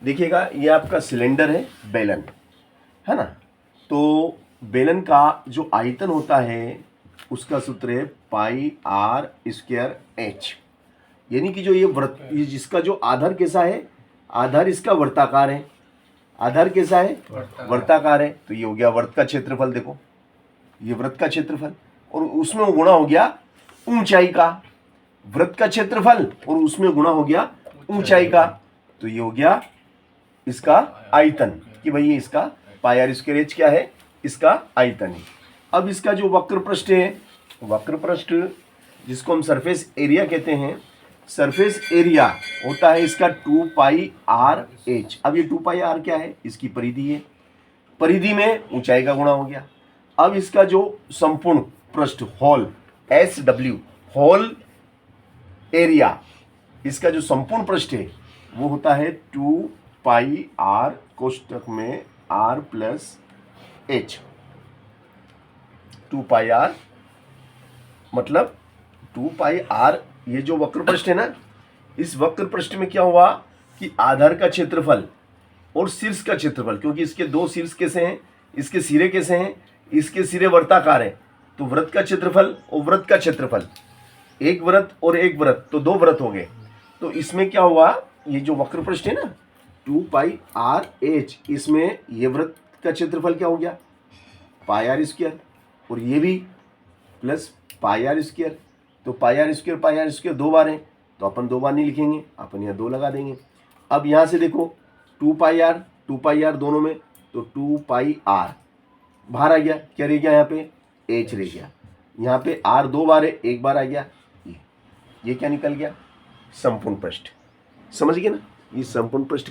देखिएगा ये आपका सिलेंडर है, बेलन है ना। तो बेलन का जो आयतन होता है उसका सूत्र है पाई आर स्क्वायर एच। यानी कि जो ये जिसका जो आधार कैसा है, आधार इसका वर्ताकार है, आधार कैसा है, वर्ताकार है। तो ये हो गया वृत्त का क्षेत्रफल। देखो ये वृत्त का क्षेत्रफल और उसमें गुणा हो गया ऊंचाई का, वृत्त का क्षेत्रफल और उसमें गुणा हो गया ऊंचाई का। तो ये हो गया इसका आयतन कि भाई ये इसका पाई आर स्क्वायर एच क्या है, इसका आयतन है। अब इसका जो वक्र पृष्ठ है, वक्र पृष्ठ जिसको हम सरफेस एरिया कहते हैं, सरफेस एरिया होता है इसका 2 पाई आर एच। अब ये 2 पाई आर क्या है, इसकी परिधि है, परिधि में ऊंचाई का गुणा हो गया। अब इसका जो संपूर्ण पृष्ठ whole S W, whole area, इसका जो संपूर्ण पृष्ठ है वो होता है 2 पाई आर कोष्टक में R plus H. 2 pi R मतलब 2 पाई आर। ये जो वक्र पृष्ठ है ना, इस वक्र पृष्ठ में क्या हुआ कि आधार का क्षेत्रफल और शीर्ष का क्षेत्रफल, क्योंकि इसके दो शीर्ष कैसे हैं, इसके सिरे कैसे हैं, इसके सिरे वर्ताकार है। तो वृत्त का क्षेत्रफल और वृत्त का क्षेत्रफल, एक वृत्त और एक वृत्त, तो दो वृत्त हो गए। तो इसमें क्या हुआ, ये जो वक्र पृष्ठ है ना 2 पाई आर एच, इसमें ये वृत्त का क्षेत्रफल क्या हो गया पाई आर स्क्वायर, और ये भी प्लस पाई आर स्क्वायर। तो पाई आर स्क्वायर दो बार है, तो अपन दो बार नहीं लिखेंगे, अपन यहाँ 2 लगा देंगे। अब यहाँ से देखो 2 पाई आर दोनों में, तो 2 पाई आर बाहर आ गया, क्या रह गया यहाँ पे एच रह गया। यहाँ पे आर 2 बार है, एक बार आ गया ये क्या निकल गया, संपूर्ण पृष्ठ। समझ गए ना, ये संपूर्ण पृष्ठ